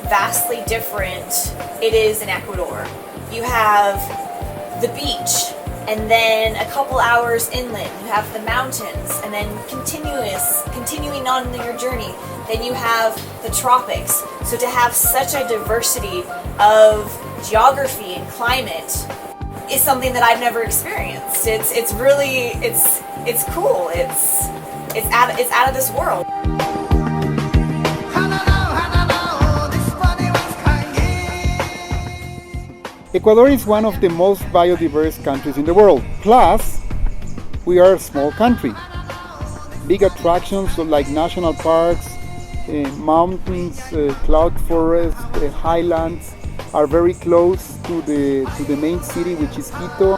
vastly different it is in Ecuador. You have the beach, and then a couple hours inland you have the mountains, and then continuing on your journey, then you have the tropics. So to have such a diversity of geography and climate is something that I've never experienced. It's really cool. It's out of this world. Ecuador is one of the most biodiverse countries in the world. Plus, we are a small country. Big attractions like national parks, mountains, cloud forests, highlands are very close to the main city, which is Quito.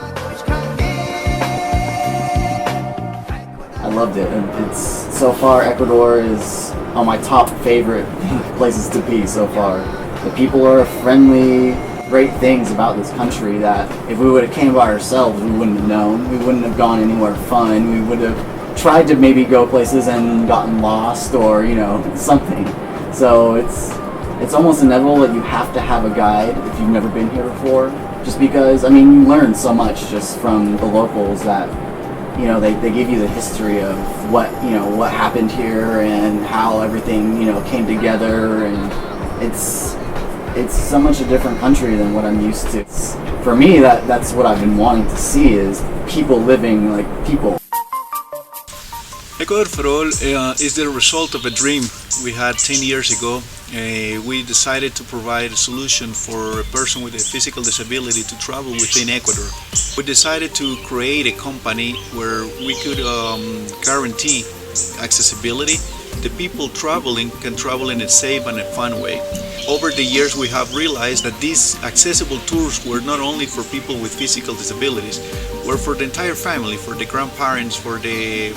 I loved it. It's so far Ecuador is on my top favorite places to be so far. The people are friendly. Great things about this country that if we would have came by ourselves, we wouldn't have known. We wouldn't have gone anywhere fun. We would have tried to maybe go places and gotten lost or, something. So it's almost inevitable that you have to have a guide if you've never been here before. Just because, you learn so much just from the locals that, they give you the history of what happened here and how everything, came together, and it's so much a different country than what I'm used to. For me, that's what I've been wanting to see, is people living like people. Ecuador for All is the result of a dream we had 10 years ago. We decided to provide a solution for a person with a physical disability to travel within Ecuador. We decided to create a company where we could guarantee accessibility. The people traveling can travel in a safe and a fun way. Over the years, we have realized that these accessible tours were not only for people with physical disabilities, were for the entire family, for the grandparents, for the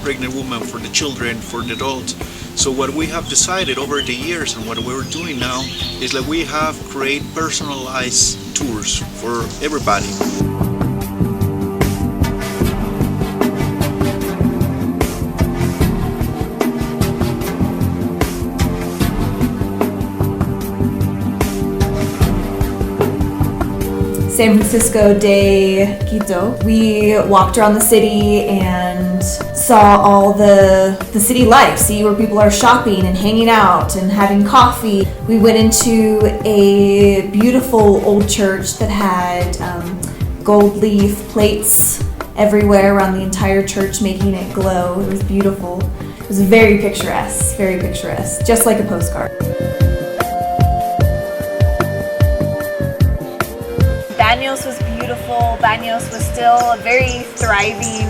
pregnant woman, for the children, for the adults. So what we have decided over the years and what we're doing now is that we have created personalized tours for everybody. San Francisco de Quito. We walked around the city and saw all the city life, see where people are shopping and hanging out and having coffee. We went into a beautiful old church that had gold leaf plates everywhere around the entire church, making it glow. It was beautiful. It was very picturesque, just like a postcard. Baños was beautiful. Baños was still a very thriving,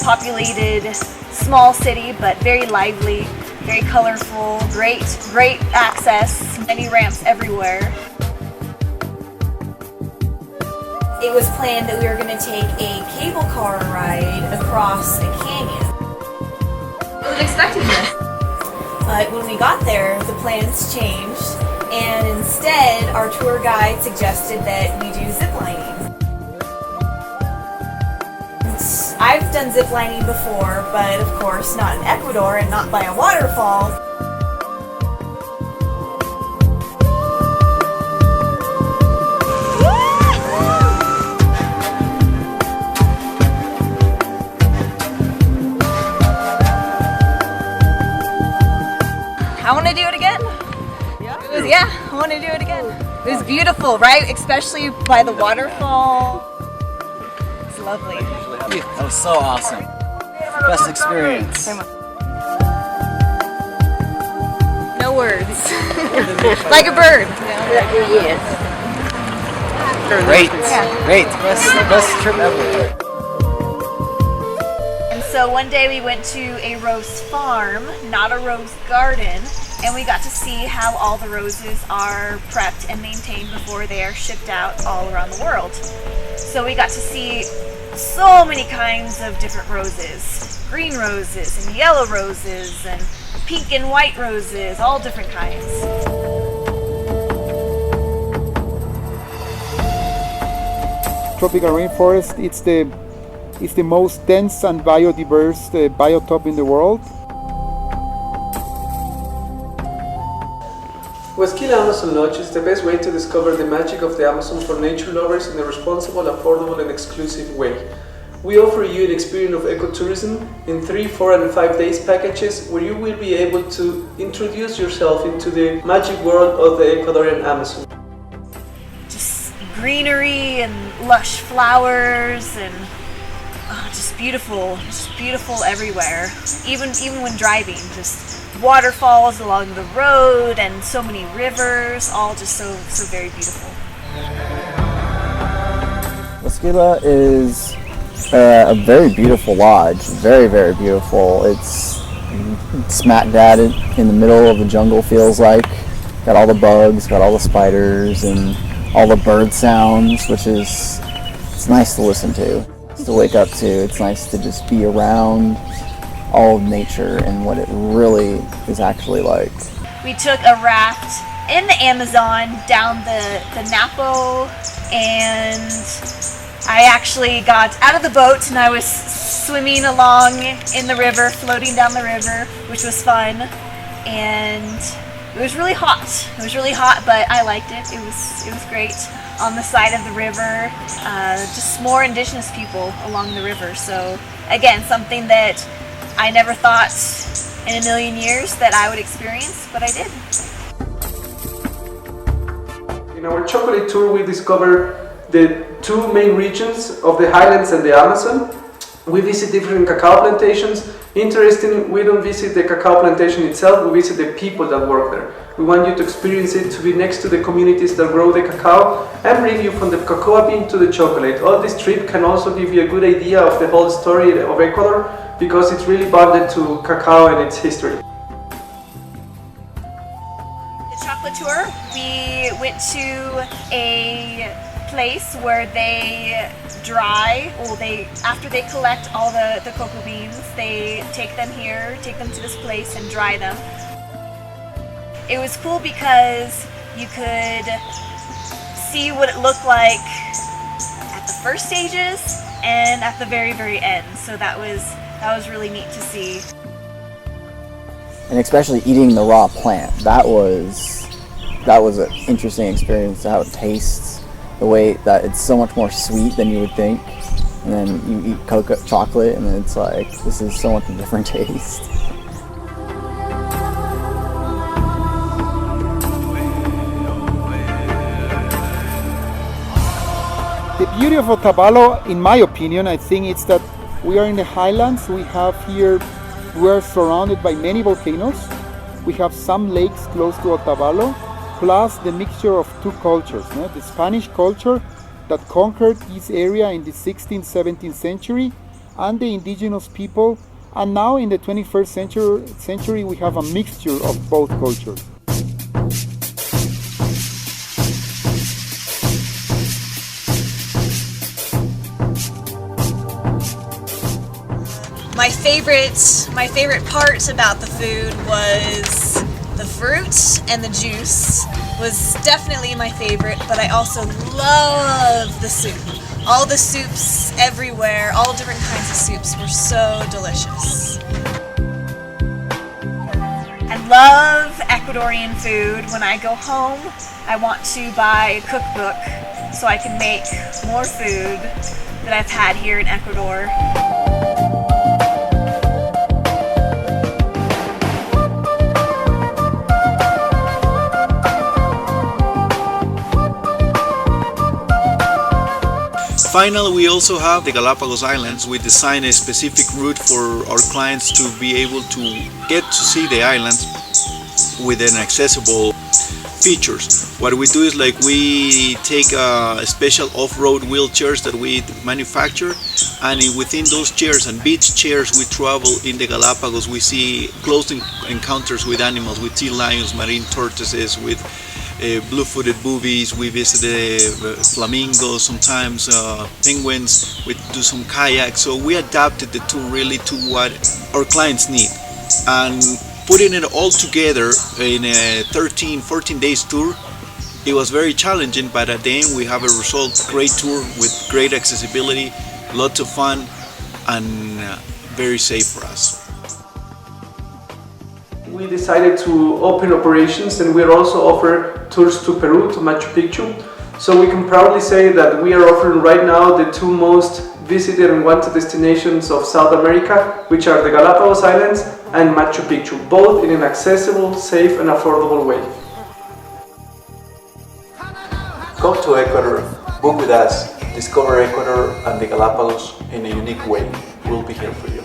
populated, small city, but very lively, very colorful, great access, many ramps everywhere. It was planned that we were going to take a cable car ride across a canyon. I wasn't expecting this. But when we got there, the plans changed. And instead, our tour guide suggested that we do ziplining. I've done ziplining before, but of course not in Ecuador and not by a waterfall. I want to do it again. Yeah, I want to do it again. It was beautiful, right? Especially by the waterfall. It's lovely. That was so awesome. Best experience. No words. Like a bird. Great. Best trip ever. And so one day we went to a rose farm, not a rose garden. And we got to see how all the roses are prepped and maintained before they are shipped out all around the world. So we got to see so many kinds of different roses. Green roses and yellow roses and pink and white roses, all different kinds. Tropical rainforest, it's the most dense and biodiverse biotope in the world. Huasquila Amazon Lodge is the best way to discover the magic of the Amazon for nature lovers in a responsible, affordable and exclusive way. We offer you an experience of ecotourism in 3, 4 and 5 days packages where you will be able to introduce yourself into the magic world of the Ecuadorian Amazon. Just greenery and lush flowers and just beautiful everywhere. Even when driving, just waterfalls along the road and so many rivers, all just so very beautiful. Huasquila is a very beautiful lodge, very beautiful. It's smack dab in the middle of the jungle, feels like. Got all the bugs, got all the spiders and all the bird sounds, which is, it's nice to listen to wake up to. It's nice to just be around all of nature and what it really is actually like. We took a raft in the Amazon down the Napo, and I actually got out of the boat and I was swimming along in the river, floating down the river, which was fun. And it was really hot. It was really hot, but I liked it. It was great. On the side of the river, just more indigenous people along the river. So again, something that I never thought in a million years that I would experience, but I did. In our chocolate tour, we discovered the 2 main regions of the highlands and the Amazon. We visit different cacao plantations. Interesting, we don't visit the cacao plantation itself, we visit the people that work there. We want you to experience it, to be next to the communities that grow the cacao and bring you from the cocoa bean to the chocolate. All this trip can also give you a good idea of the whole story of Ecuador because it's really bonded to cacao and its history. The chocolate tour, we went to a place where they dry, after they collect all the cocoa beans, they take them to this place and dry them. It was cool because you could see what it looked like at the first stages and at the very end. So that was really neat to see. And especially eating the raw plant, that was an interesting experience, how it tastes, the way that it's so much more sweet than you would think. And then you eat chocolate and then it's like, this is so much a different taste. The beauty of Otavalo, in my opinion, I think it's that we are in the highlands. We are surrounded by many volcanoes. We have some lakes close to Otavalo, plus the mixture of 2 cultures, the Spanish culture that conquered this area in the 16th, 17th century, and the indigenous people. And now in the 21st century, we have a mixture of both cultures. My favorite part about the food was the fruit and the juice was definitely my favorite, but I also love the soup. All the soups everywhere, all different kinds of soups were so delicious. I love Ecuadorian food. When I go home, I want to buy a cookbook so I can make more food that I've had here in Ecuador. Finally, we also have the Galapagos Islands. We designed a specific route for our clients to be able to get to see the islands with an accessible features. What we do is like we take special off-road wheelchairs that we manufacture, and within those chairs and beach chairs we travel in the Galapagos. We see close encounters with animals, with sea lions, marine tortoises, with blue-footed boobies. We visit flamingos, sometimes penguins. We do some kayaks. So we adapted the tour really to what our clients need, and putting it all together in a 13-14 days tour, it was very challenging, but at the end we have a result, great tour with great accessibility, lots of fun, and very safe for us. we decided to open operations, and we also offer tours to Peru, to Machu Picchu. So we can proudly say that we are offering right now the two most visited and wanted destinations of South America, which are the Galapagos Islands and Machu Picchu, both in an accessible, safe and affordable way. Come to Ecuador, book with us, discover Ecuador and the Galapagos in a unique way. We'll be here for you.